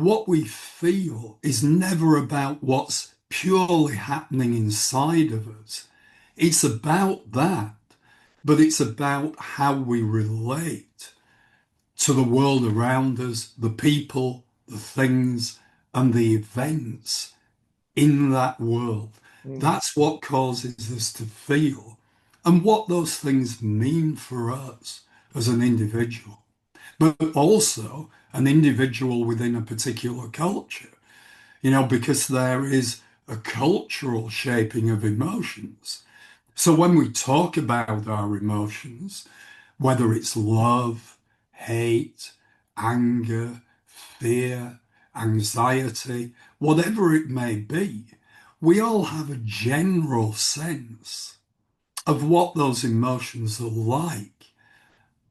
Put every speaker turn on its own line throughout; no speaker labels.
what we feel is never about what's purely happening inside of us. It's about that, but it's about how we relate to the world around us, the people, the things, and the events in that world.
Mm.
That's what causes us to feel and what those things mean for us as an individual, but also an individual within a particular culture, because there is a cultural shaping of emotions. So when we talk about our emotions, whether it's love, hate, anger, fear, anxiety, whatever it may be, we all have a general sense of what those emotions are like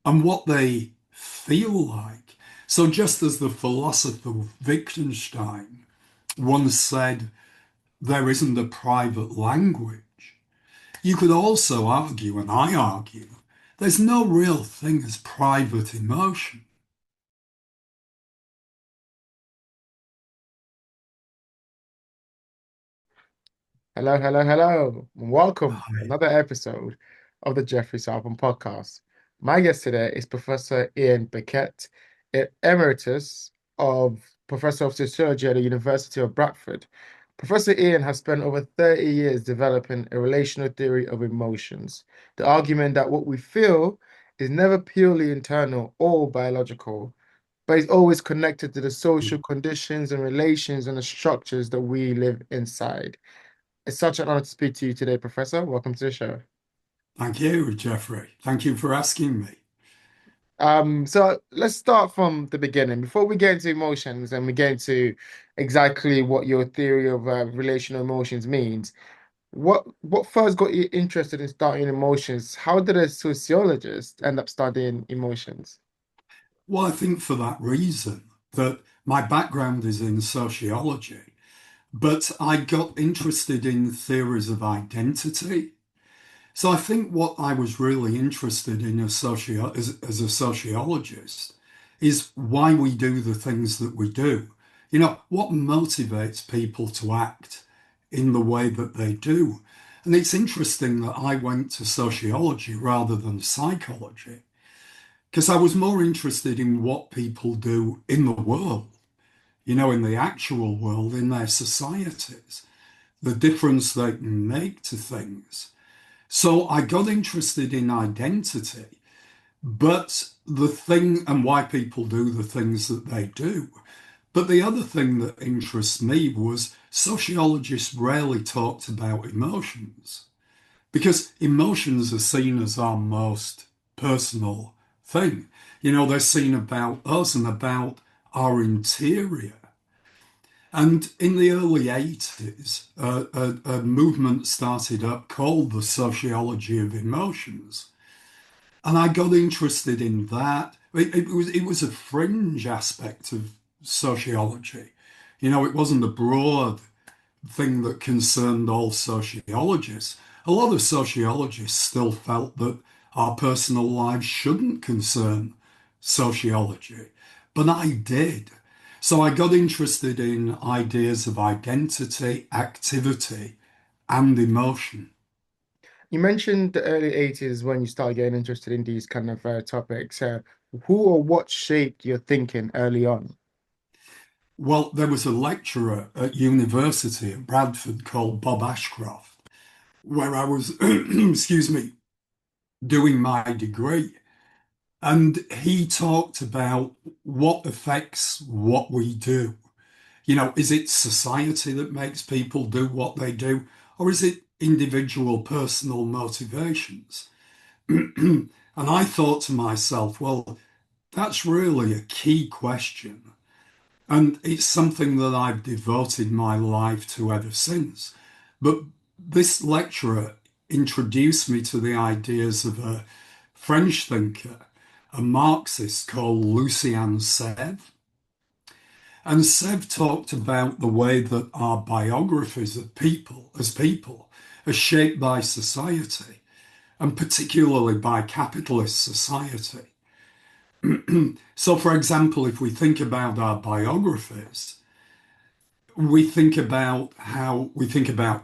and what they feel like. So just as the philosopher Wittgenstein once said, there isn't a private language, you could also argue, and I argue, there's no real thing as private emotion.
Hello, hello, hello, and welcome to
Right.
another episode of the Jeoffrey Sarpong podcast. My guest today is Professor Ian Burkitt, Emeritus of Professor of Sociology at the University of Bradford. Professor Ian has spent over 30 years developing a relational theory of emotions, the argument that what we feel is never purely internal or biological, but is always connected to the social conditions and relations and the structures that we live inside. It's such an honor to speak to you today, Professor. Welcome to the show.
Thank you, Jeoffrey. Thank you for asking me.
So let's start from the beginning. Before we get into emotions and we get into exactly what your theory of relational emotions means, what first got you interested in studying emotions? How did a sociologist end up studying emotions?
Well, I think for that reason that my background is in sociology, but I got interested in theories of identity. So I think what I was really interested in as a sociologist is why we do the things that we do. What motivates people to act in the way that they do. And it's interesting that I went to sociology rather than psychology because I was more interested in what people do in the world, in the actual world, in their societies, the difference they can make to things. So I got interested in identity, but the thing and why people do the things that they do. But the other thing that interests me was sociologists rarely talked about emotions because emotions are seen as our most personal thing. They're seen about us and about our interior. And in the early 80s, a movement started up called the Sociology of Emotions. And I got interested in that. It was a fringe aspect of sociology. It wasn't a broad thing that concerned all sociologists. A lot of sociologists still felt that our personal lives shouldn't concern sociology, but I did. So I got interested in ideas of identity, activity, and emotion.
You mentioned the early 80s when you started getting interested in these kind of topics. Who or what shaped your thinking early on?
Well, there was a lecturer at university at Bradford called Bob Ashcroft, where I was, excuse me, doing my degree. And he talked about what affects what we do. Is it society that makes people do what they do, or is it individual personal motivations? And I thought to myself, well, that's really a key question. And it's something that I've devoted my life to ever since. But this lecturer introduced me to the ideas of a French thinker, a Marxist called Lucien Sèvres. And Sev talked about the way that our biographies of people, as people, are shaped by society, and particularly by capitalist society. So, for example, if we think about our biographies, we think about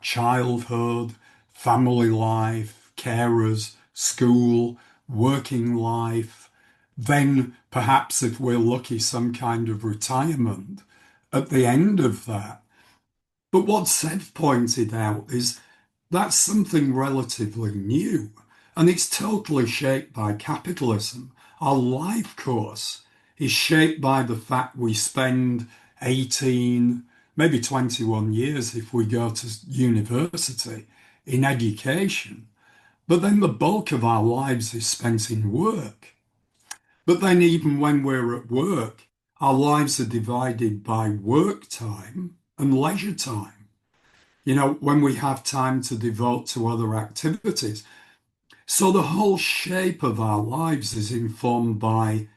childhood, family life, carers, school, working life, then perhaps if we're lucky, some kind of retirement at the end of that. But what Seth pointed out is that's something relatively new, and it's totally shaped by capitalism. Our life course is shaped by the fact we spend 18, maybe 21 years if we go to university in education. But then the bulk of our lives is spent in work. But then, even when we're at work, our lives are divided by work time and leisure time. When we have time to devote to other activities. So the whole shape of our lives is informed by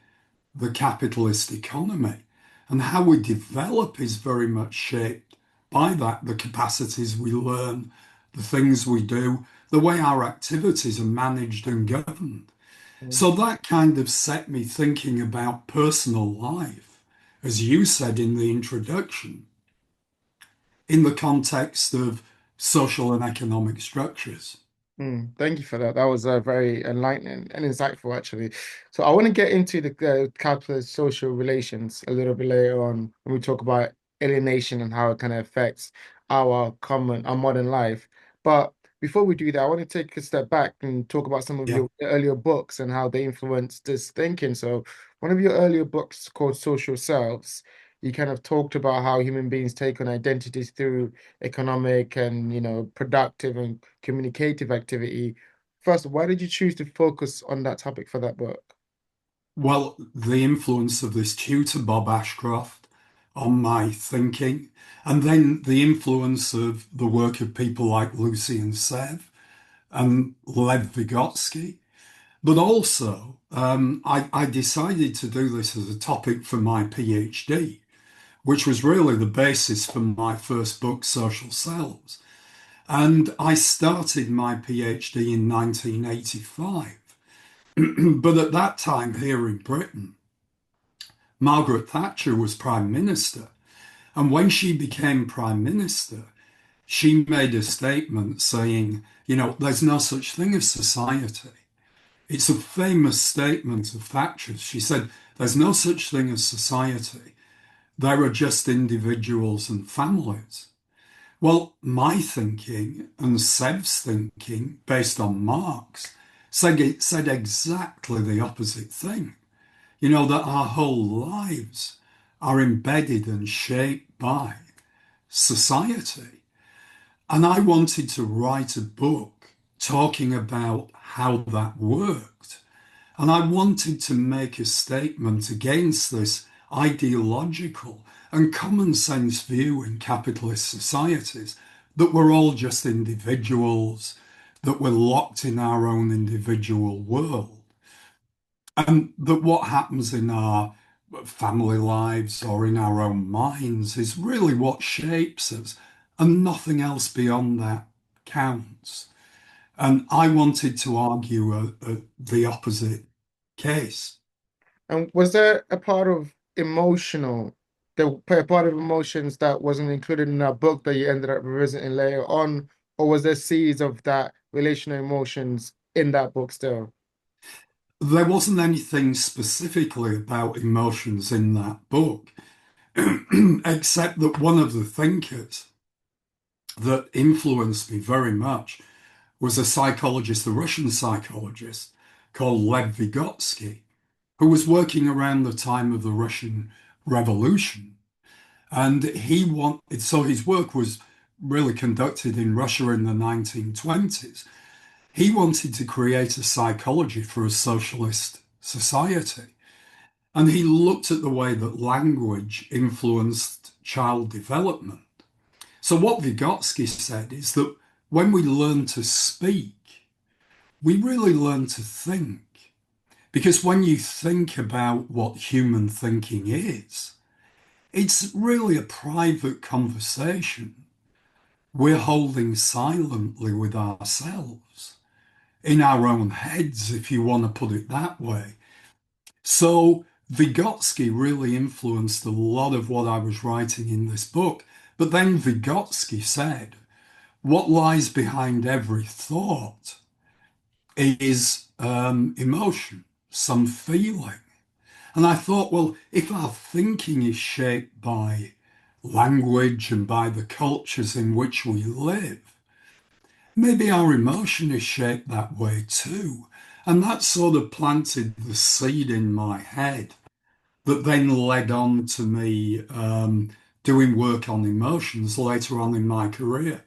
the capitalist economy. And how we develop is very much shaped by that, the capacities we learn, the things we do, the way our activities are managed and governed.
Mm.
So that kind of set me thinking about personal life, as you said in the introduction, in the context of social and economic structures.
Thank you for that. That was very enlightening and insightful, actually. So I want to get into the capitalist social relations a little bit later on when we talk about alienation and how it kind of affects our modern life. But before we do that, I want to take a step back and talk about some of
Yeah.
your earlier books and how they influenced this thinking. So one of your earlier books called Social Selves, you kind of talked about how human beings take on identities through economic and, productive and communicative activity. First, why did you choose to focus on that topic for that book?
Well, the influence of this tutor, Bob Ashcroft, on my thinking, and then the influence of the work of people like Lucy and Sev and Lev Vygotsky. But also, I decided to do this as a topic for my PhD, which was really the basis for my first book, Social Selves. And I started my PhD in 1985. But at that time, here in Britain, Margaret Thatcher was Prime Minister. And when she became Prime Minister, she made a statement saying, there's no such thing as society. It's a famous statement of Thatcher's. She said, there's no such thing as society. There are just individuals and families. Well, my thinking and Seb's thinking, based on Marx, said exactly the opposite thing. That our whole lives are embedded and shaped by society. And I wanted to write a book talking about how that worked. And I wanted to make a statement against this ideological and common sense view in capitalist societies that we're all just individuals, that we're locked in our own individual world. And that what happens in our family lives or in our own minds is really what shapes us, and nothing else beyond that counts. And I wanted to argue the opposite case.
And was there a part of a part of emotions that wasn't included in that book that you ended up revisiting later on, or was there seeds of that relational emotions in that book still?
There wasn't anything specifically about emotions in that book, except that one of the thinkers that influenced me very much was a psychologist, a Russian psychologist called Lev Vygotsky, who was working around the time of the Russian Revolution. And so his work was really conducted in Russia in the 1920s. He wanted to create a psychology for a socialist society. And he looked at the way that language influenced child development. So, what Vygotsky said is that when we learn to speak, we really learn to think. Because when you think about what human thinking is, it's really a private conversation we're holding silently with ourselves, in our own heads, if you want to put it that way. So Vygotsky really influenced a lot of what I was writing in this book. But then Vygotsky said, what lies behind every thought is emotion, some feeling. And I thought, well, if our thinking is shaped by language and by the cultures in which we live, maybe our emotion is shaped that way too. And that sort of planted the seed in my head that then led on to me doing work on emotions later on in my career.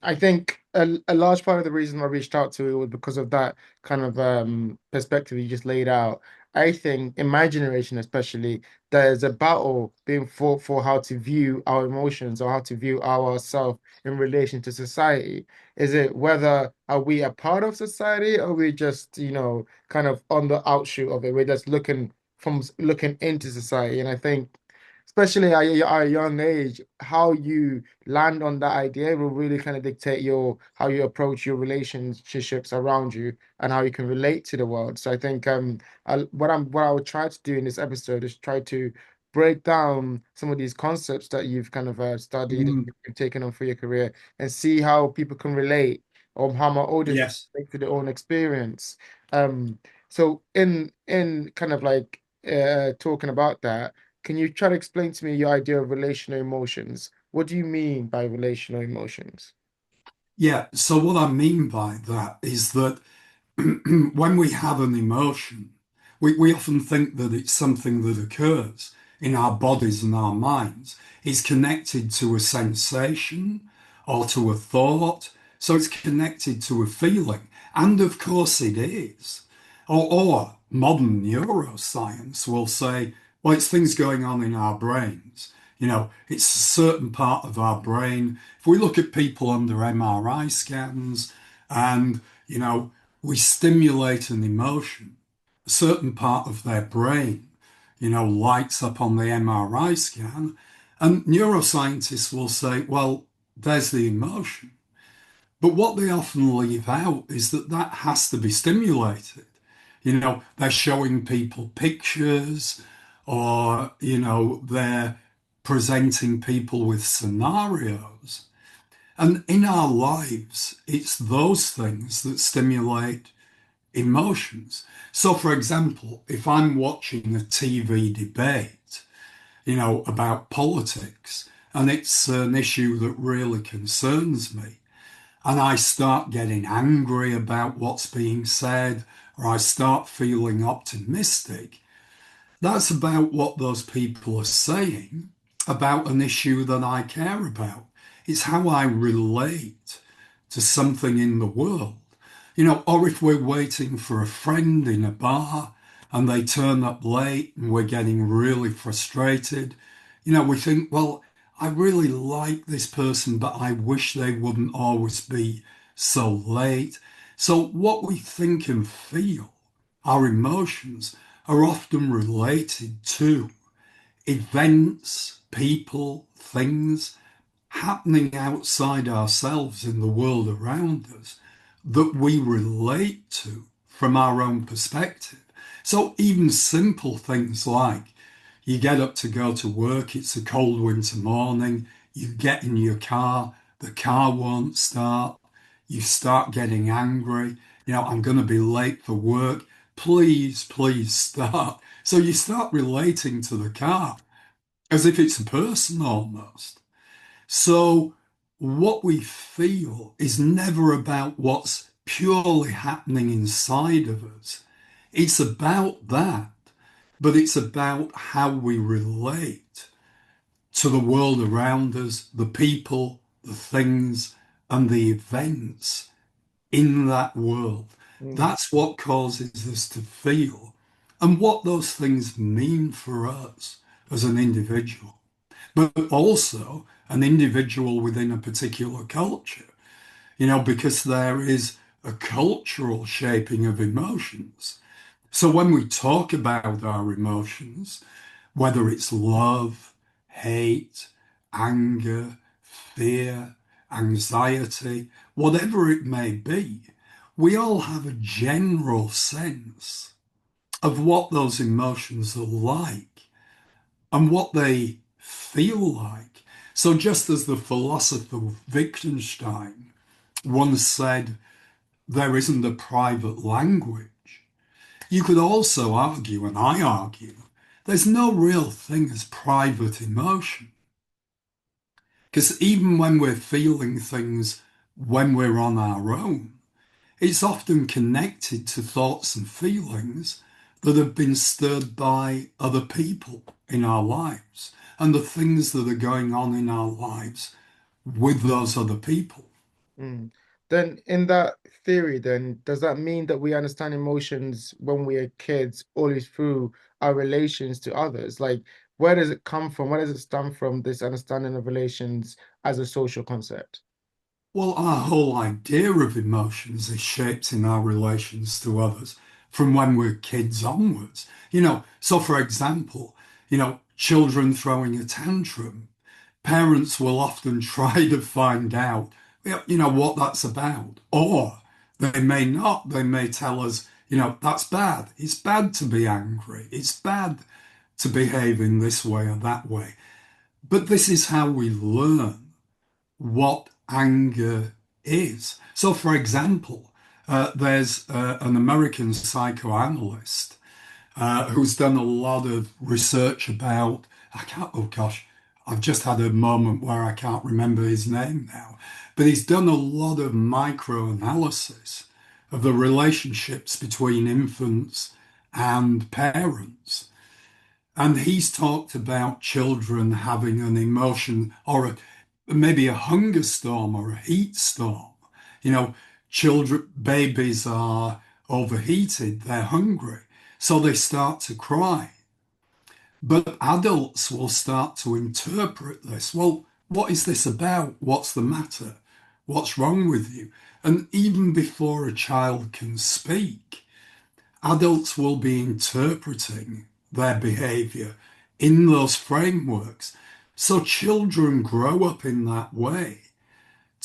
I think a large part of the reason I reached out to you was because of that kind of perspective you just laid out. I think in my generation, especially, there's a battle being fought for how to view our emotions or how to view ourselves in relation to society. Is it whether are we a part of society or are we just, kind of on the outshoot of it? We're just looking into society. And I think especially at a young age, how you land on that idea will really kind of dictate your how you approach your relationships around you and how you can relate to the world. So I think what I would try to do in this episode is try to break down some of these concepts that you've kind of studied and
Mm,
you've taken on for your career and see how people can relate or how my audience can
yes.
relate to their own experience. Um, so in kind of like talking about that, can you try to explain to me your idea of relational emotions? What do you mean by relational emotions?
Yeah. So what I mean by that is that when we have an emotion, we often think that it's something that occurs in our bodies and our minds. It's connected to a sensation or to a thought. So it's connected to a feeling. And of course it is. Or modern neuroscience will say, well, it's things going on in our brains. It's a certain part of our brain. If we look at people under MRI scans and, you know, we stimulate an emotion, a certain part of their brain, lights up on the MRI scan, and neuroscientists will say, well, there's the emotion. But what they often leave out is that that has to be stimulated. They're showing people pictures or, they're presenting people with scenarios. And in our lives, it's those things that stimulate emotions. So, for example, if I'm watching a TV debate, about politics, and it's an issue that really concerns me, and I start getting angry about what's being said, or I start feeling optimistic, that's about what those people are saying about an issue that I care about. It's how I relate to something in the world. Or if we're waiting for a friend in a bar and they turn up late and we're getting really frustrated, we think, well, I really like this person, but I wish they wouldn't always be so late. So what we think and feel, our emotions, are often related to events, people, things happening outside ourselves in the world around us that we relate to from our own perspective. So even simple things like you get up to go to work, it's a cold winter morning, you get in your car, the car won't start, you start getting angry, I'm going to be late for work, please, please start. So you start relating to the car as if it's a person almost. So, what we feel is never about what's purely happening inside of us. It's about that, but it's about how we relate to the world around us, the people, the things, and the events in that world.
Mm,
That's what causes us to feel and what those things mean for us as an individual, but also an individual within a particular culture, because there is a cultural shaping of emotions. So when we talk about our emotions, whether it's love, hate, anger, fear, anxiety, whatever it may be, we all have a general sense of what those emotions are like and what they feel like. So, just as the philosopher Wittgenstein once said, there isn't a private language, you could also argue, and I argue, there's no real thing as private emotion. Because even when we're feeling things when we're on our own, it's often connected to thoughts and feelings that have been stirred by other people in our lives and the things that are going on in our lives with those other people.
Mm. Then, in that theory, then does that mean that we understand emotions when we are kids always through our relations to others? Like, where does it come from? Where does it stem from, this understanding of relations as a social concept?
Well, our whole idea of emotions is shaped in our relations to others from when we're kids onwards. So for example, children throwing a tantrum, parents will often try to find out, what that's about. Or they may not. They may tell us, that's bad. It's bad to be angry. It's bad to behave in this way or that way. But this is how we learn what anger is. So, for example, there's an American psychoanalyst who's done a lot of research about, I can't, oh gosh, I've just had a moment where I can't remember his name now, but he's done a lot of microanalysis of the relationships between infants and parents. And he's talked about children having an emotion or maybe a hunger storm or a heat storm. You know, babies are overheated, they're hungry, so they start to cry. But adults will start to interpret this. Well, what is this about? What's the matter? What's wrong with you? And even before a child can speak, adults will be interpreting their behavior in those frameworks. So children grow up in that way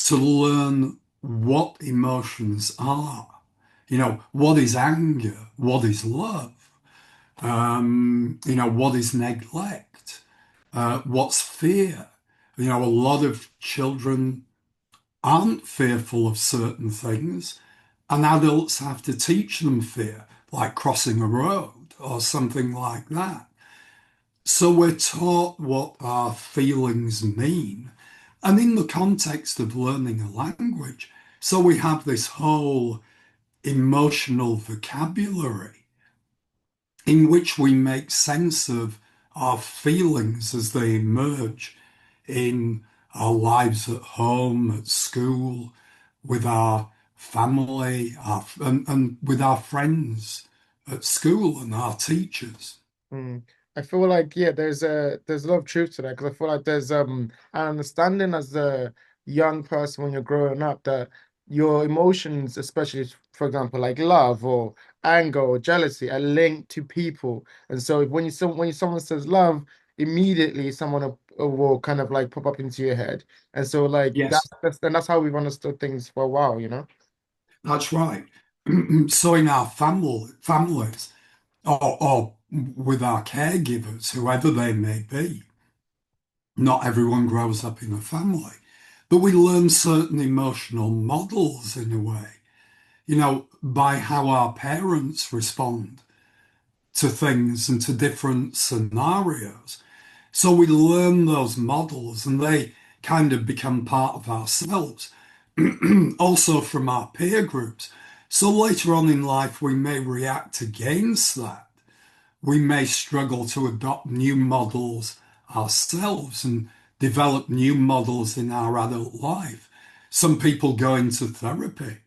to learn what emotions are. What is anger? What is love? What is neglect? What's fear? A lot of children aren't fearful of certain things, and adults have to teach them fear, like crossing a road or something like that. So we're taught what our feelings mean, and in the context of learning a language, so we have this whole emotional vocabulary in which we make sense of our feelings as they emerge in our lives at home, at school, with our family, and with our friends at school and our teachers.
Mm. I feel like yeah, there's a lot of truth to that because I feel like there's an understanding as a young person when you're growing up that your emotions, especially for example, like love or anger or jealousy, are linked to people. And so when someone says love, immediately someone will kind of like pop up into your head. And so like
Yes,
that's how we've understood things for a while, you know?
that's right. So in our families, or with our caregivers, whoever they may be, not everyone grows up in a family, but we learn certain emotional models in a way, by how our parents respond to things and to different scenarios. So we learn those models and they kind of become part of ourselves, also from our peer groups. So later on in life, we may react against that. We may struggle to adopt new models ourselves and develop new models in our adult life. Some people go into therapy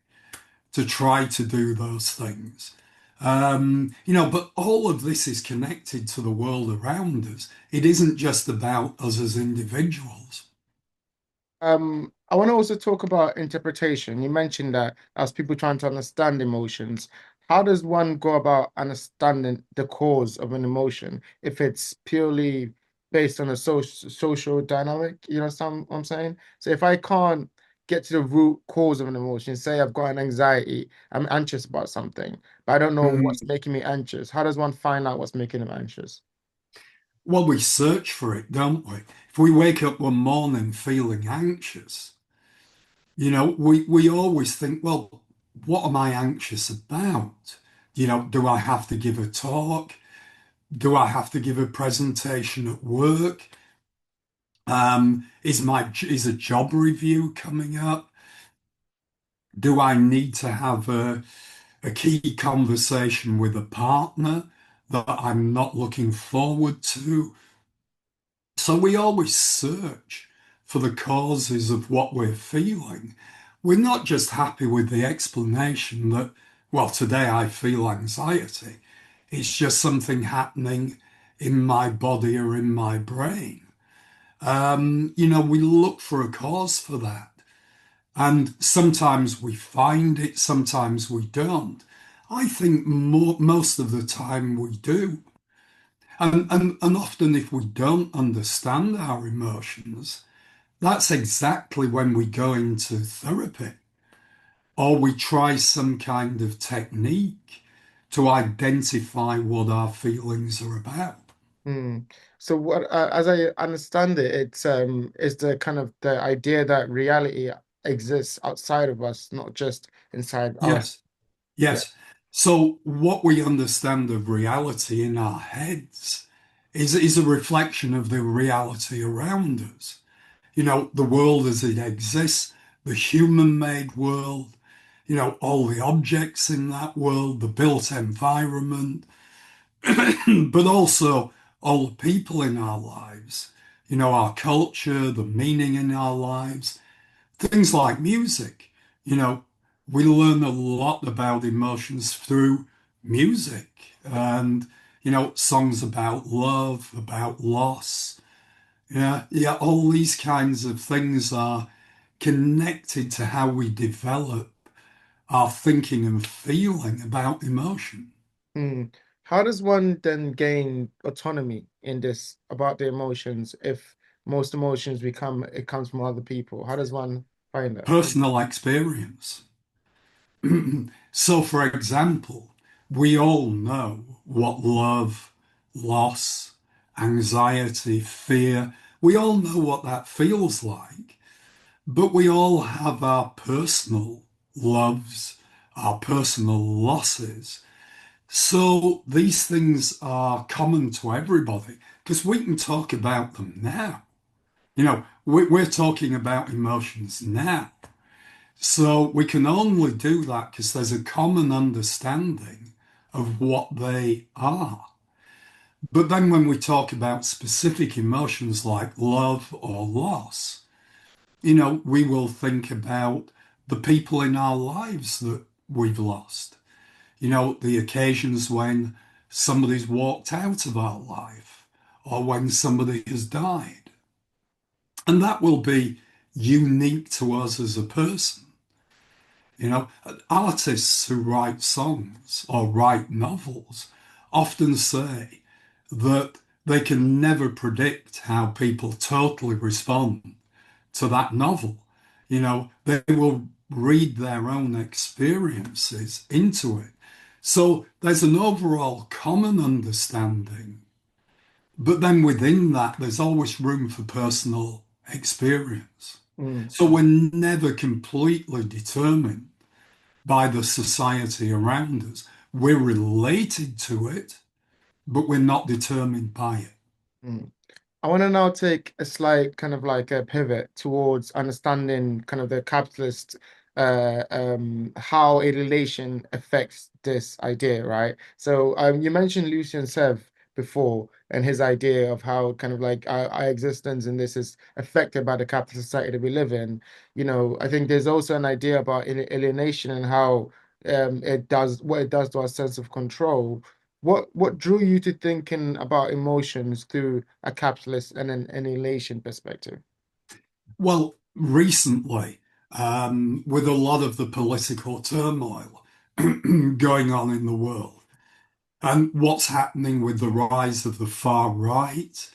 to try to do those things. But all of this is connected to the world around us. It isn't just about us as individuals.
I want to also talk about interpretation. You mentioned that as people trying to understand emotions, how does one go about understanding the cause of an emotion if it's purely based on a social dynamic? You know what I'm saying? So if I can't get to the root cause of an emotion. Say I've got an anxiety, I'm anxious about something, but I don't know what's
Mm.
making me anxious. How does one find out what's making them anxious?
Well, we search for it, don't we? If we wake up one morning feeling anxious, we always think, well, what am I anxious about? Do I have to give a talk? Do I have to give a presentation at work? Is a job review coming up? Do I need to have a key conversation with a partner that I'm not looking forward to? So we always search for the causes of what we're feeling. We're not just happy with the explanation that, well, today I feel anxiety. It's just something happening in my body or in my brain. We look for a cause for that. And sometimes we find it, sometimes we don't. I think most of the time we do. And often, if we don't understand our emotions, that's exactly when we go into therapy or we try some kind of technique to identify what our feelings are about.
Hmm. So what, as I understand it, it's the kind of the idea that reality exists outside of us, not just inside us.
Yes,
Yeah.
yes. So, what we understand of reality in our heads is a reflection of the reality around us. The world as it exists, the human-made world, all the objects in that world, the built environment, but also all the people in our lives, our culture, the meaning in our lives, things like music. You know, we learn a lot about emotions through music and, songs about love, about loss. Yeah, yeah, all these kinds of things are connected to how we develop our thinking and feeling about emotion.
Hmm. How does one then gain autonomy in this about the emotions if most emotions become it comes from other people? How does one find that?
Personal experience. So, for example, we all know what love, loss, anxiety, fear, we all know what that feels like, but we all have our personal loves, our personal losses. So these things are common to everybody because we can talk about them now. We're talking about emotions now. So we can only do that because there's a common understanding of what they are. But then when we talk about specific emotions like love or loss, we will think about the people in our lives that we've lost. The occasions when somebody's walked out of our life or when somebody has died. And that will be unique to us as a person. Artists who write songs or write novels often say that they can never predict how people totally respond to that novel. They will read their own experiences into it. So there's an overall common understanding, but then within that, there's always room for personal experience.
Mm,
So we're never completely determined by the society around us. We're related to it, but we're not determined by it.
mm. I want to now take a slight kind of like a pivot towards understanding kind of the capitalist how a relation affects this idea, right? So you mentioned Lucian Sev before and his idea of how kind of like our existence in this is affected by the capitalist society that we live in. I think there's also an idea about alienation and how it does what it does to our sense of control. What drew you to thinking about emotions through a capitalist and an annihilation perspective?
Well, recently, with a lot of the political turmoil going on in the world, and what's happening with the rise of the far right,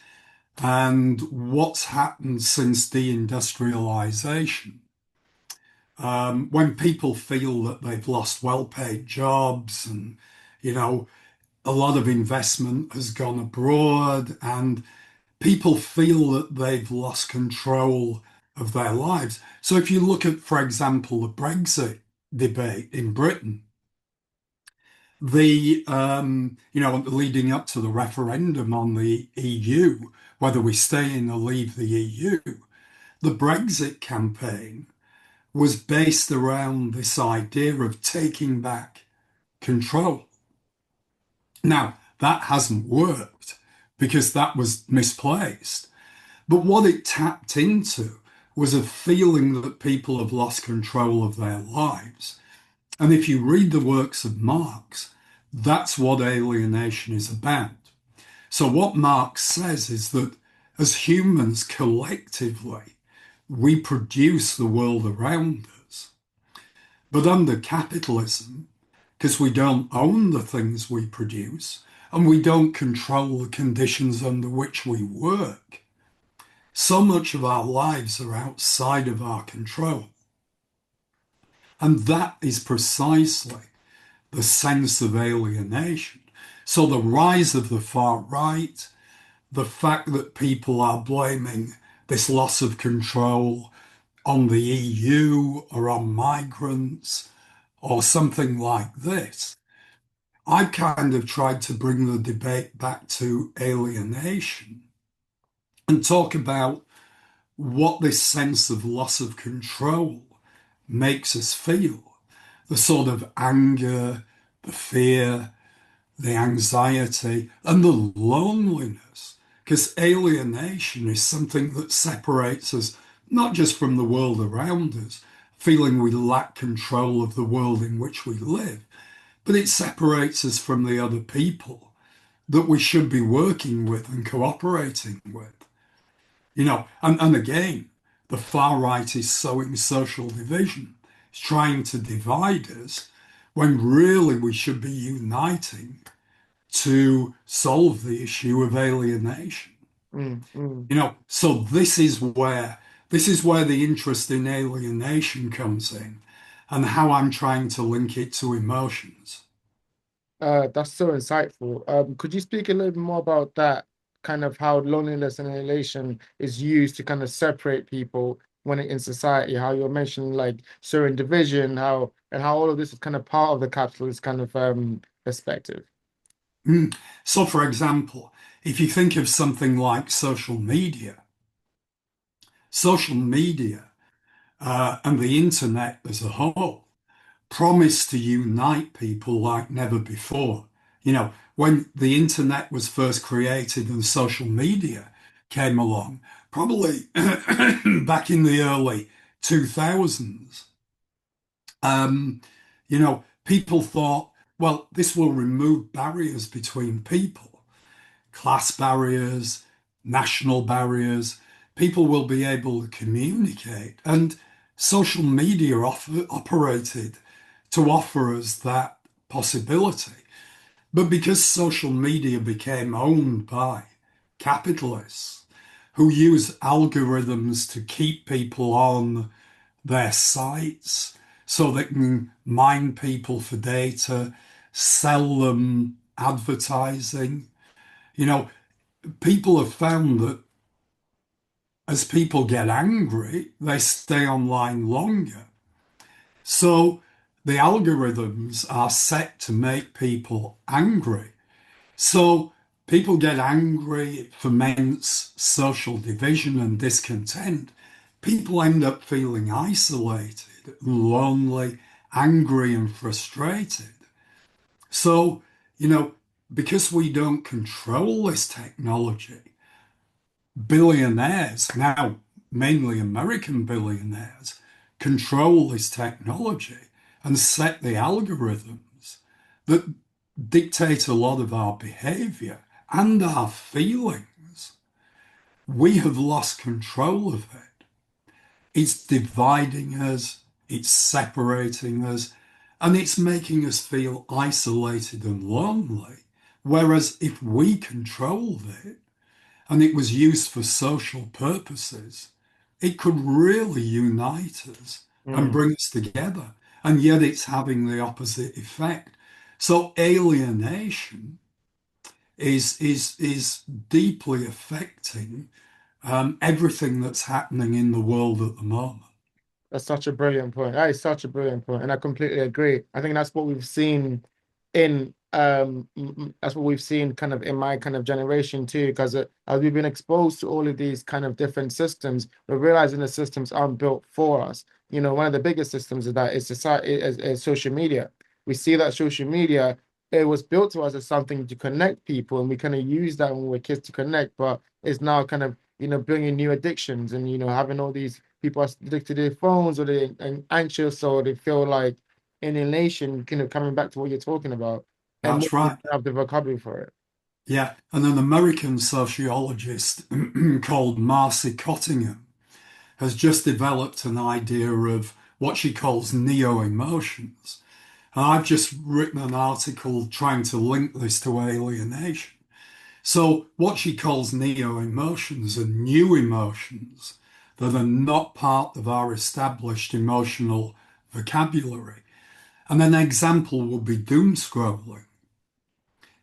and what's happened since deindustrialization, When people feel that they've lost well-paid jobs and, you know, a lot of investment has gone abroad and people feel that they've lost control of their lives. So if you look at, for example, the Brexit debate in Britain, leading up to the referendum on the EU, whether we stay in or leave the EU, the Brexit campaign was based around this idea of taking back control. Now, that hasn't worked because that was misplaced. But what it tapped into was a feeling that people have lost control of their lives. And if you read the works of Marx, that's what alienation is about. So, what Marx says is that as humans collectively, we produce the world around us. But under capitalism, because we don't own the things we produce and we don't control the conditions under which we work, so much of our lives are outside of our control. And that is precisely the sense of alienation. So the rise of the far right, the fact that people are blaming this loss of control on the EU or on migrants or something like this, I kind of tried to bring the debate back to alienation and talk about what this sense of loss of control makes us feel. The sort of anger, the fear, the anxiety, and the loneliness. Because alienation is something that separates us not just from the world around us, feeling we lack control of the world in which we live, but it separates us from the other people that we should be working with and cooperating with. And again, the far right is sowing social division. It's trying to divide us when really we should be uniting to solve the issue of alienation.
Mm, mm.
So this is where the interest in alienation comes in and how I'm trying to link it to emotions.
That's so insightful. Could you speak a little bit more about that, kind of how loneliness and alienation is used to kind of separate people when in society, how you're mentioning like certain division, how all of this is kind of part of the capitalist kind of perspective.
Mm. So, for example, if you think of something like social media and the internet as a whole promise to unite people like never before. When the internet was first created and social media came along, probably back in the early 2000s, people thought, well, this will remove barriers between people, class barriers, national barriers. People will be able to communicate. And social media operated to offer us that possibility. But because social media became owned by capitalists who use algorithms to keep people on their sites so they can mine people for data, sell them advertising, you know, people have found that as people get angry, they stay online longer. So the algorithms are set to make people angry. So people get angry, it foments social division and discontent. People end up feeling isolated, lonely, angry, and frustrated. So, you know, because we don't control this technology, billionaires, now mainly American billionaires, control this technology and set the algorithms that dictate a lot of our behavior and our feelings. We have lost control of it. It's dividing us, it's separating us, and it's making us feel isolated and lonely. Whereas if we controlled it, and it was used for social purposes, it could really unite us and
Mm.
bring us together. And yet it's having the opposite effect. So alienation is deeply affecting everything that's happening in the world at the moment.
That's such a brilliant point. That is such a brilliant point, and I completely agree. I think that's what we've seen in that's what we've seen kind of in my kind of generation too, because as we've been exposed to all of these kind of different systems, we're realizing the systems aren't built for us. You know, one of the biggest systems of that is society is social media. We see that social media, it was built to us as something to connect people, and we kind of use that when we're kids to connect, but it's now kind of, you know, bringing new addictions and, you know, having all these people are addicted to their phones or they're anxious or they feel like alienation, kind of coming back to what you're talking about, and
That's
we
right.
have the vocabulary for it.
Yeah. And an American sociologist called Marcy Cottingham has just developed an idea of what she calls neo-emotions. And I've just written an article trying to link this to alienation. So, what she calls neo-emotions are new emotions that are not part of our established emotional vocabulary. And an example would be doom scrolling,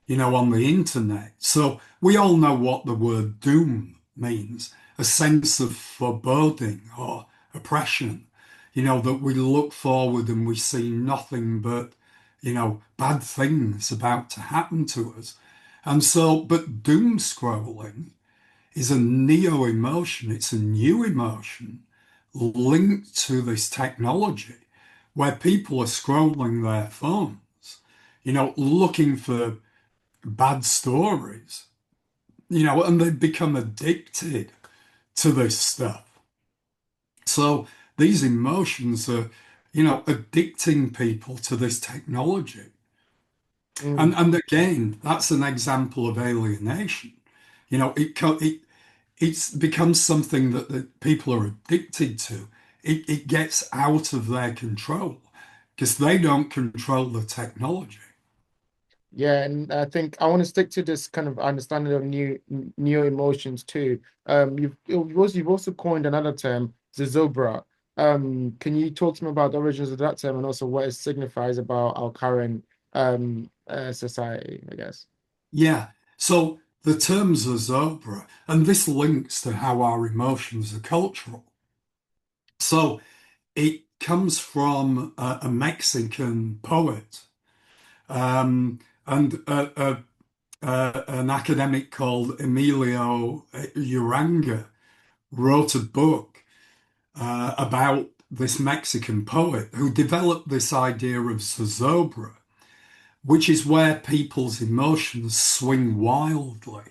on the internet. So we all know what the word doom means, a sense of foreboding or oppression, that we look forward and we see nothing but, bad things about to happen to us. And so, but doom scrolling is a neo emotion, it's a new emotion linked to this technology where people are scrolling their phones, looking for bad stories, and they become addicted to this stuff. So these emotions are, addicting people to this technology.
Mm.
And again, that's an example of alienation. It's becomes something that people are addicted to. It gets out of their control because they don't control the technology.
Yeah, and I think I want to stick to this kind of understanding of new emotions too. You've also coined another term, zozobra. Can you talk to me about the origins of that term and also what it signifies about our current society, I guess?
Yeah. So the terms are Zobra, and this links to how our emotions are cultural. So it comes from a Mexican poet and an academic called Emilio Uranga wrote a book about this Mexican poet who developed this idea of zozobra, which is where people's emotions swing wildly.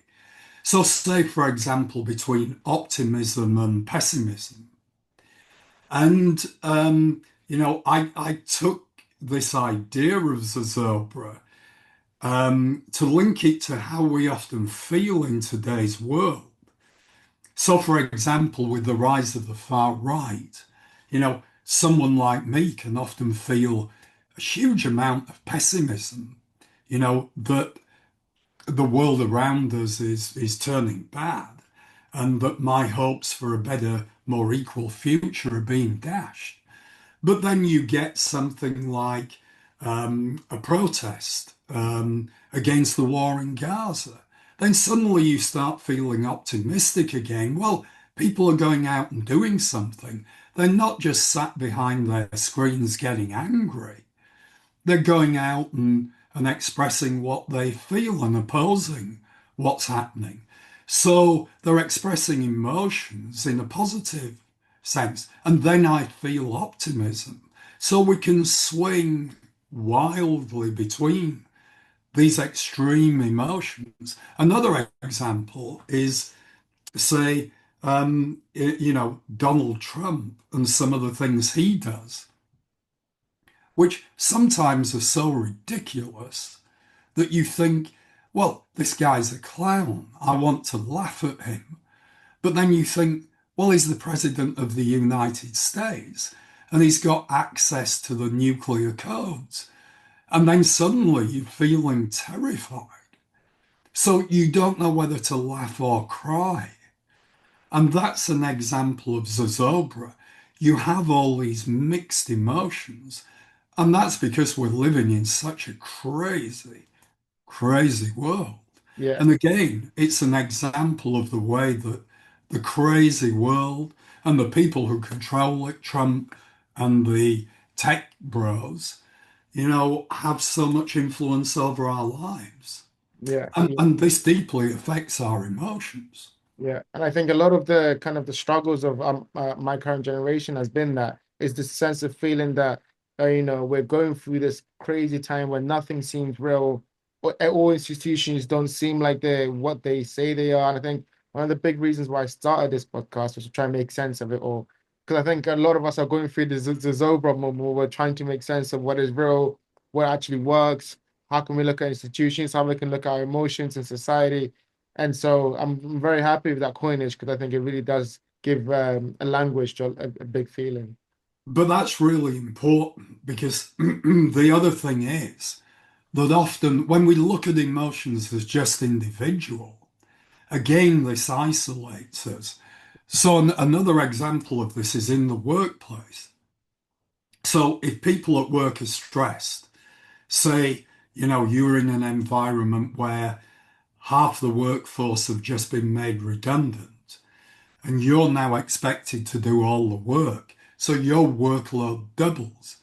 So, say, for example, between optimism and pessimism. And, I took this idea of zozobra to link it to how we often feel in today's world. So, for example, with the rise of the far right, someone like me can often feel a huge amount of pessimism, that the world around us is turning bad and that my hopes for a better, more equal future are being dashed. But then you get something like a protest against the war in Gaza. Then suddenly you start feeling optimistic again. Well, people are going out and doing something. They're not just sat behind their screens getting angry. They're going out and expressing what they feel and opposing what's happening. So they're expressing emotions in a positive sense. And then I feel optimism. So we can swing wildly between these extreme emotions. Another example is, say, Donald Trump and some of the things he does, which sometimes are so ridiculous that you think, well, this guy's a clown. I want to laugh at him. But then you think, well, he's the president of the United States and he's got access to the nuclear codes. And then suddenly you're feeling terrified. So you don't know whether to laugh or cry. And that's an example of zozobra. you have all these mixed emotions. And that's because we're living in such a crazy, crazy world.
Yeah,
And again, it's an example of the way that the crazy world and the people who control it, Trump and the tech bros, have so much influence over our lives.
yeah, yeah.
And this deeply affects our emotions.
Yeah, and I think a lot of the kind of the struggles of my current generation has been that is this sense of feeling that we're going through this crazy time where nothing seems real, or all institutions don't seem like they're what they say they are. And I think one of the big reasons why I started this podcast was to try and make sense of it all, because I think a lot of us are going through the Zoba moment where we're trying to make sense of what is real, what actually works, how can we look at institutions, how we can look at our emotions in society. And so I'm very happy with that coinage because I think it really does give a language to a big feeling.
But that's really important because the other thing is that often when we look at emotions as just individual, again, this isolates us. So another example of this is in the workplace. So if people at work are stressed, say, you're in an environment where half the workforce have just been made redundant and you're now expected to do all the work. So your workload doubles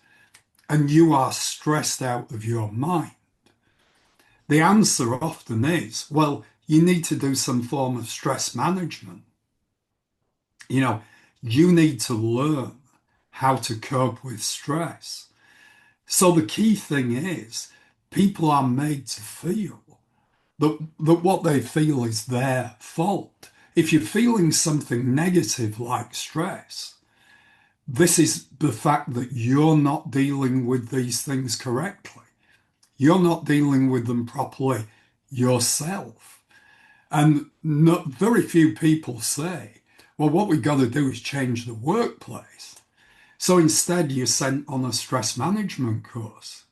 and you are stressed out of your mind. The answer often is, well, you need to do some form of stress management. You know, you need to learn how to cope with stress. So the key thing is people are made to feel that what they feel is their fault. If you're feeling something negative like stress, this is the fact that you're not dealing with these things correctly. You're not dealing with them properly yourself. And very few people say, well, what we've got to do is change the workplace. So instead, you're sent on a stress management course.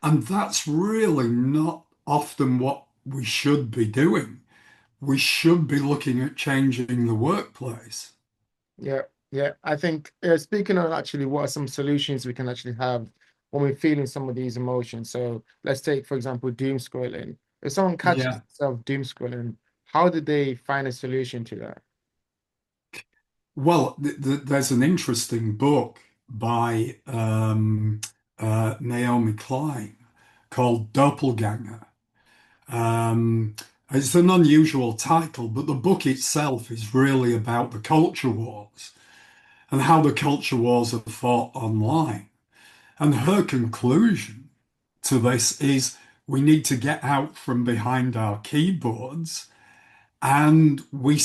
And that's really not often what we should be doing. We should be looking at changing the workplace.
Yeah, yeah. I think speaking on actually what are some solutions we can actually have when we're feeling some of these emotions. So let's take, for example, doom scrolling. If someone catches
Yeah.
themselves doom scrolling, how did they find a solution to that?
Well, there's an interesting book by Naomi Klein called Doppelganger. Um, it's an unusual title, but the book itself is really about the culture wars and how the culture wars are fought online. And her conclusion to this is we need to get out from behind our keyboards and we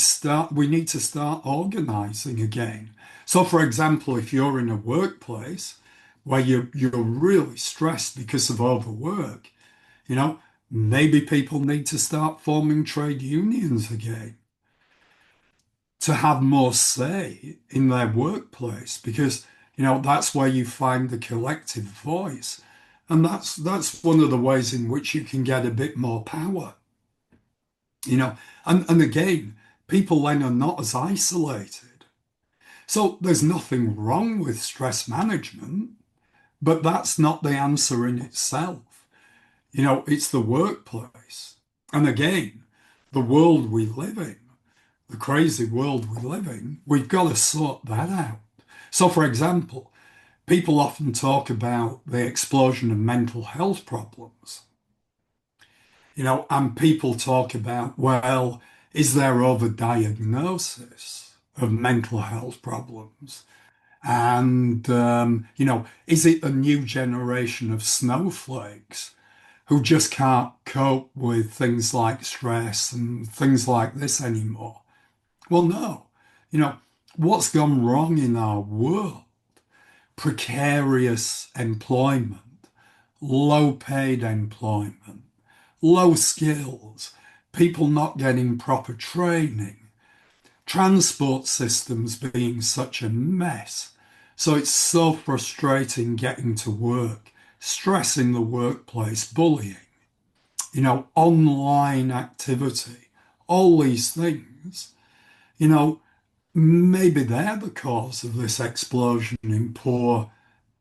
need to start organizing again. So for example, if you're in a workplace where you're really stressed because of overwork, you know, maybe people need to start forming trade unions again to have more say in their workplace because, that's where you find the collective voice. And that's one of the ways in which you can get a bit more power, you know. And again, people then are not as isolated. So there's nothing wrong with stress management, but that's not the answer in itself. It's the workplace. And again, the world we live in, the crazy world we live in, we've got to sort that out. So, for example, people often talk about the explosion of mental health problems, and people talk about, well, is there overdiagnosis of mental health problems? And, is it a new generation of snowflakes who just can't cope with things like stress and things like this anymore? Well, no. You know, what's gone wrong in our world? Precarious employment, low paid employment, low skills, people not getting proper training, transport systems being such a mess. So it's so frustrating getting to work, stress in the workplace, bullying, online activity, all these things, you know, maybe they're the cause of this explosion in poor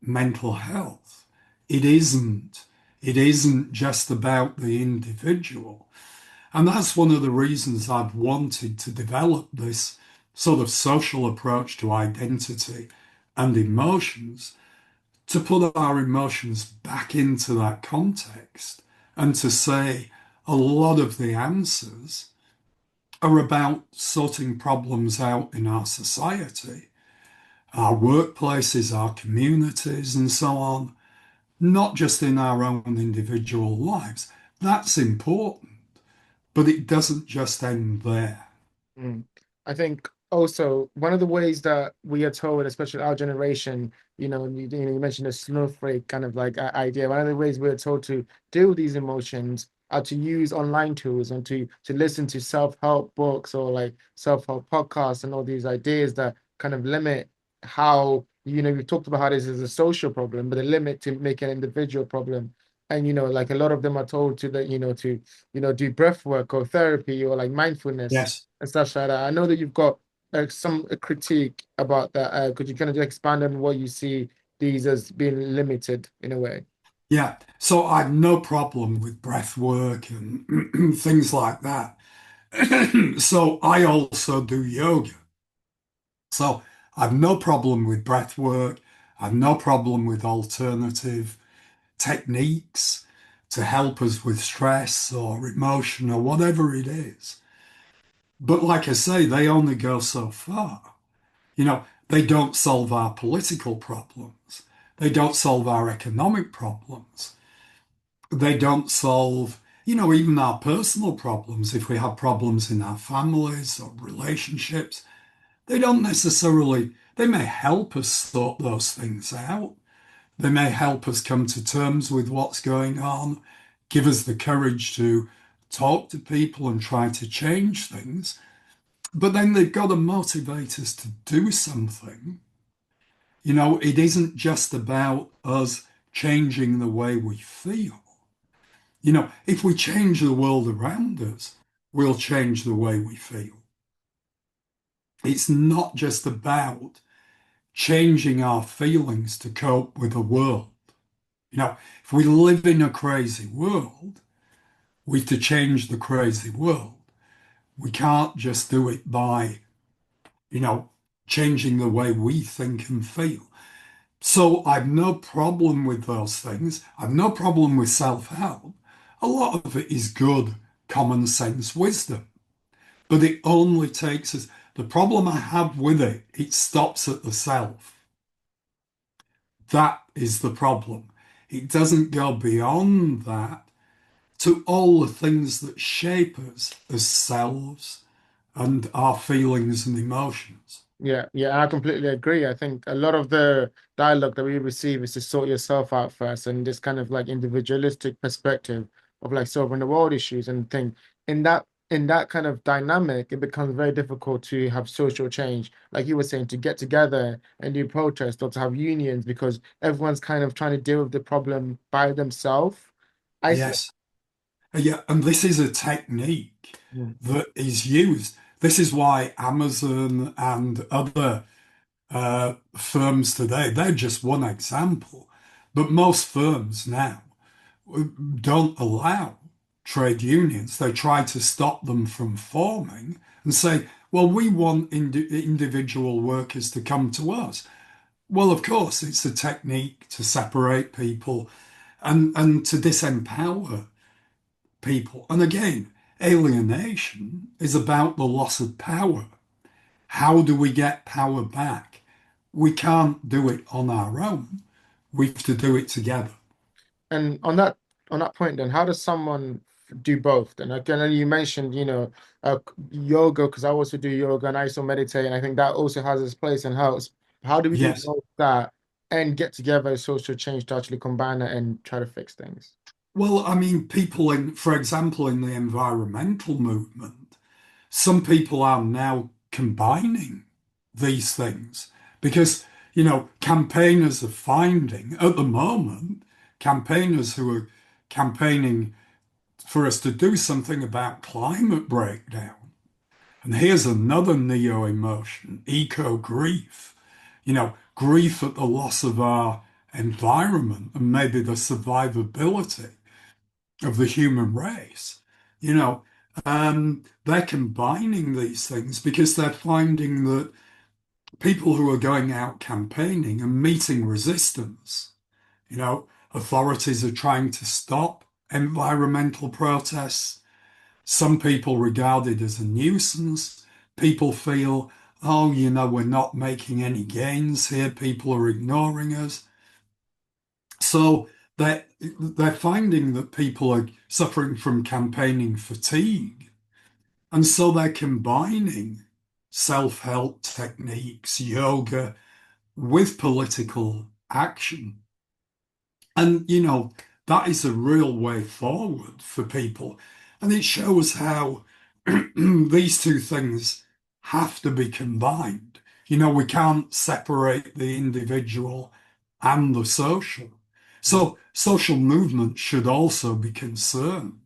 mental health. It isn't. It isn't just about the individual. And that's one of the reasons I've wanted to develop this sort of social approach to identity and emotions, to put our emotions back into that context and to say a lot of the answers are about sorting problems out in our society, our workplaces, our communities, and so on, not just in our own individual lives. That's important, but it doesn't just end there.
Mm. I think also one of the ways that we are told, especially our generation, you mentioned the snowflake kind of like idea. One of the ways we're told to deal with these emotions are to use online tools and to listen to self-help books or like self-help podcasts and all these ideas that kind of limit how, we talked about how this is a social problem, but a limit to make an individual problem. And like a lot of them are told to do breath work or therapy or like mindfulness
Yes.
and stuff like that. I know that you've got some critique about that. Could you kind of expand on what you see these as being limited in a way?
Yeah. So I've no problem with breath work and things like that. So I also do yoga. So I've no problem with breath work. I've no problem with alternative techniques to help us with stress or emotion or whatever it is. But like I say, they only go so far. They don't solve our political problems. They don't solve our economic problems. They don't solve, even our personal problems. If we have problems in our families or relationships, they don't necessarily, they may help us sort those things out. They may help us come to terms with what's going on, give us the courage to talk to people and try to change things. But then they've got to motivate us to do something. It isn't just about us changing the way we feel. If we change the world around us, we'll change the way we feel. It's not just about changing our feelings to cope with the world. If we live in a crazy world, we've to change the crazy world. We can't just do it by, you know, changing the way we think and feel. So I've no problem with those things. I've no problem with self-help. A lot of it is good common sense wisdom, but it only takes us. The problem I have with it, it stops at the self. That is the problem. It doesn't go beyond that to all the things that shape us as selves and our feelings and emotions.
Yeah, yeah, I completely agree. I think a lot of the dialogue that we receive is to sort yourself out first and this kind of like individualistic perspective of like solving the world issues and think in that kind of dynamic, it becomes very difficult to have social change. Like you were saying, to get together and do protests or to have unions because everyone's kind of trying to deal with the problem by themselves. I think
Yes. Yeah, and this is a technique that is used. This is why Amazon and other firms today, they're just one example. But most firms now don't allow trade unions. They try to stop them from forming and say, well, we want individual workers to come to us. Well, of course, it's a technique to separate people and to disempower people. And again, alienation is about the loss of power. How do we get power back? We can't do it on our own. We have to do it together.
And on that point, then, how does someone do both? And again, you mentioned, yoga, because I also do yoga and I also meditate, and I think that also has its place and helps. How do we do
Yes.
both that and get together as social change to actually combine it and try to fix things?
Well, I mean, people for example, in the environmental movement, some people are now combining these things because, campaigners are finding at the moment, campaigners who are campaigning for us to do something about climate breakdown And here's another neo emotion, eco grief. Grief at the loss of our environment and maybe the survivability of the human race. You know, they're combining these things because they're finding that people who are going out campaigning and meeting resistance, authorities are trying to stop environmental protests. Some people regard it as a nuisance. People feel, oh, we're not making any gains here. People are ignoring us. So they're finding that people are suffering from campaigning fatigue. And so they're combining self-help techniques, yoga, with political action. And, that is a real way forward for people. And it shows how these two things have to be combined. We can't separate the individual and the social. So social movements should also be concerned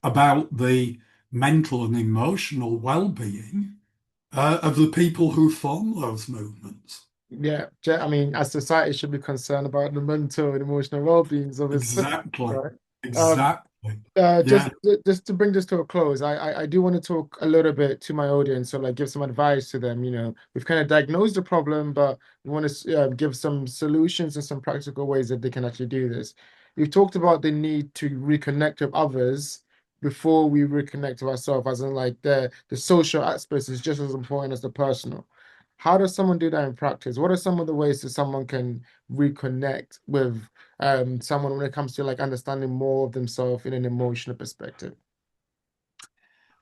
about the mental and emotional well-being of the people who form those movements.
Yeah, I mean, as society should be concerned about the mental and emotional well-beings of its citizens,
Exactly.
right? Um,
Exactly.
Uh,
Yeah.
just just to bring this to a close, I do want to talk a little bit to my audience, so like give some advice to them. We've kind of diagnosed the problem, but we want to give some solutions and some practical ways that they can actually do this. We've talked about the need to reconnect with others before we reconnect with ourselves, as in like the social aspect is just as important as the personal. How does someone do that in practice? What are some of the ways that someone can reconnect with someone when it comes to like understanding more of themselves in an emotional perspective?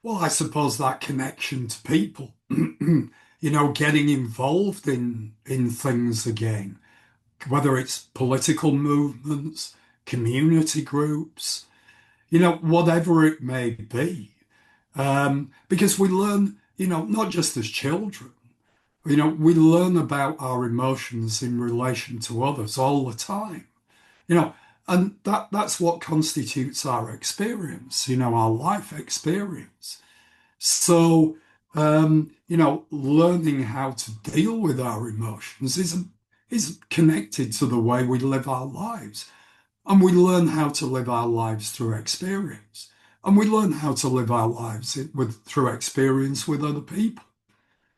Well, I suppose that connection to people, getting involved in things again, whether it's political movements, community groups, whatever it may be. Because we learn, not just as children, we learn about our emotions in relation to others all the time, you know, and that's what constitutes our experience, our life experience. So, learning how to deal with our emotions is connected to the way we live our lives. And we learn how to live our lives through experience. And we learn how to live our lives through experience with other people.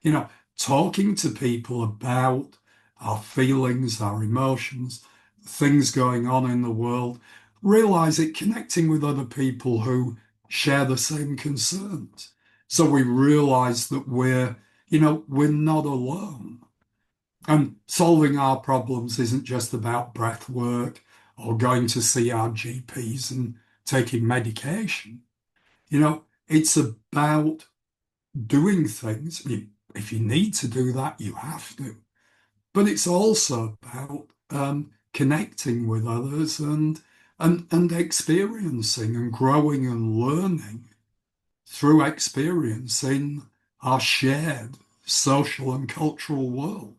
You know, talking to people about our feelings, our emotions, things going on in the world, realize it connecting with other people who share the same concerns. So we realize that we're not alone. And solving our problems isn't just about breath work or going to see our GPs and taking medication. It's about doing things. If you need to do that, you have to. But it's also about connecting with others and experiencing and growing and learning through experience in our shared social and cultural world.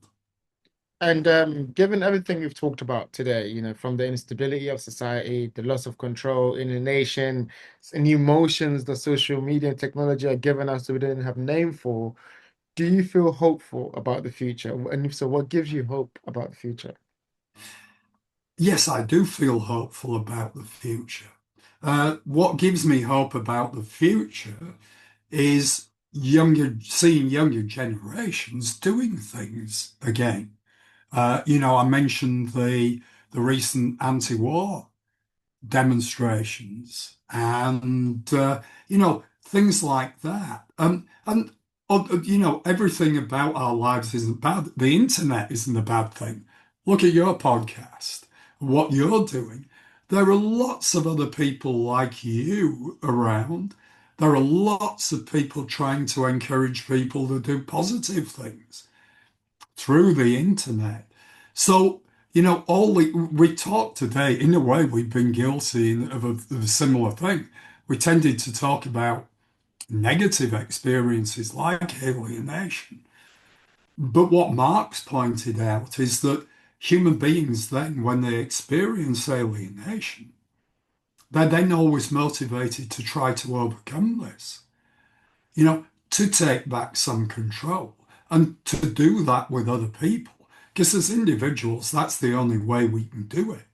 And given everything we've talked about today, from the instability of society, the loss of control in the nation, and the emotions the social media and technology are giving us that we didn't have a name for, do you feel hopeful about the future? And if so, what gives you hope about the future?
Yes, I do feel hopeful about the future. What gives me hope about the future is seeing younger generations doing things again. I mentioned the recent anti-war demonstrations and things like that. And everything about our lives isn't bad. The internet isn't a bad thing. Look at your podcast, what you're doing. There are lots of other people like you around. There are lots of people trying to encourage people to do positive things through the internet. So, we talked today, in a way, we've been guilty of a similar thing. We tended to talk about negative experiences like alienation. But what Marx pointed out is that human beings then, when they experience alienation, they're then always motivated to try to overcome this. to take back some control and to do that with other people. Because as individuals, that's the only way we can do it.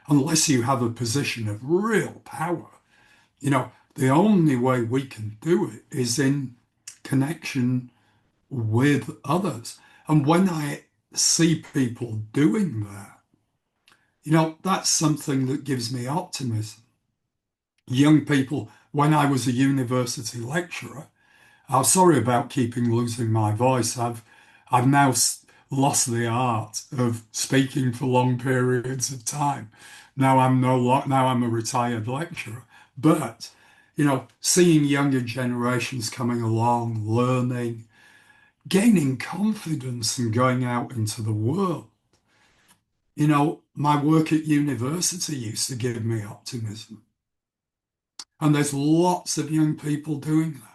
Unless you have a position of real power, the only way we can do it is in connection with others. And when I see people doing that, that's something that gives me optimism. Young people, when I was a university lecturer, I'm sorry about keeping losing my voice. I've now lost the art of speaking for long periods of time. Now I'm a retired lecturer. But, seeing younger generations coming along, learning, gaining confidence and going out into the world. My work at university used to give me optimism. And there's lots of young people doing that.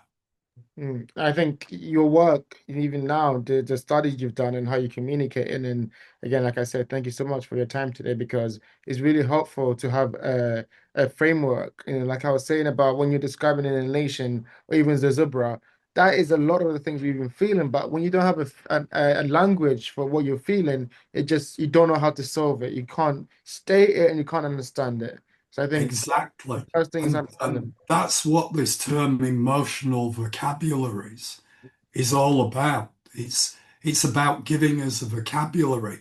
I think your work, even now, the studies you've done and how you communicate, and again, like I said, thank you so much for your time today because it's really helpful to have a framework. Like I was saying about when you're describing an nation or even the zebra, that is a lot of the things we've been feeling. But when you don't have a language for what you're feeling, it just you don't know how to solve it. You can't state it and you can't understand it. So I think the
Exactly.
first thing is
And
understanding.
that's what this term emotional vocabularies is all about. It's about giving us a vocabulary,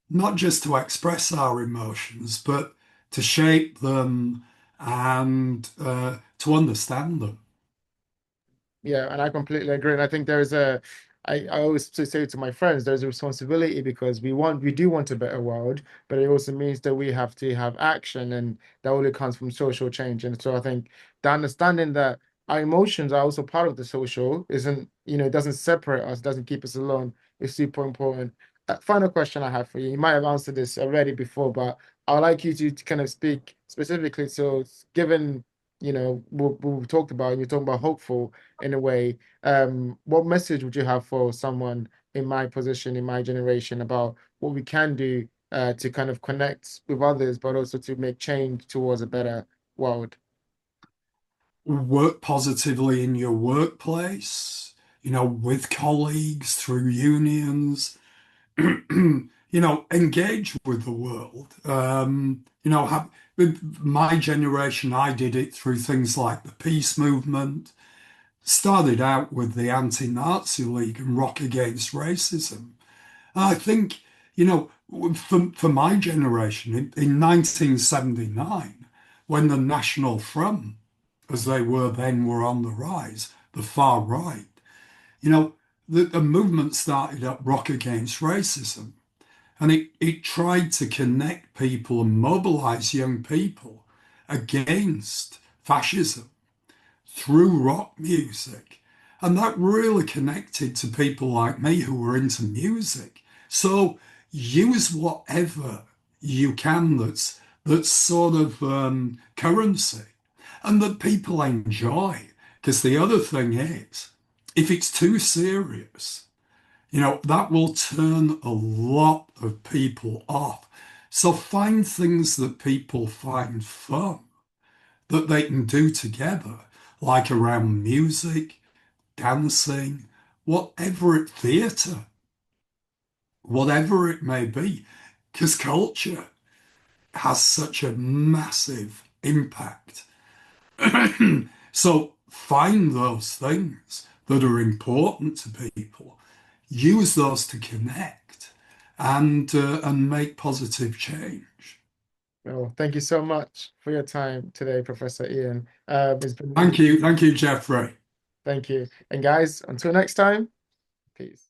not just to express our emotions, but to shape them and to understand them.
Yeah, and I completely agree. And I think I always say to my friends, there's a responsibility because we do want a better world, but it also means that we have to have action, and that only comes from social change. And so I think the understanding that our emotions are also part of the social isn't, it doesn't separate us, doesn't keep us alone, is super important. Final question I have for you. You might have answered this already before, but I would like you to kind of speak specifically. So given, what we've talked about, and you're talking about hopeful in a way. What message would you have for someone in my position, in my generation, about what we can do to kind of connect with others, but also to make change towards a better world?
Work positively in your workplace, with colleagues, through unions, engage with the world. With my generation, I did it through things like the peace movement, started out with the Anti-Nazi League and Rock Against Racism. And I think, for my generation, in 1979, when the National Front, as they were then, were on the rise, the far right, you know, the movement started up Rock Against Racism. And it tried to connect people and mobilize young people against fascism through rock music. And that really connected to people like me who were into music. So use whatever you can that's sort of currency and that people enjoy. Because the other thing is, if it's too serious, that will turn a lot of people off. So find things that people find fun that they can do together, like around music, dancing, theatre, whatever it may be, because culture has such a massive impact. So find those things that are important to people, use those to connect and make positive change.
Well, thank you so much for your time today, Professor Ian. It's been really,
Thank you, Jeffrey.
thank you. And guys, until next time, peace.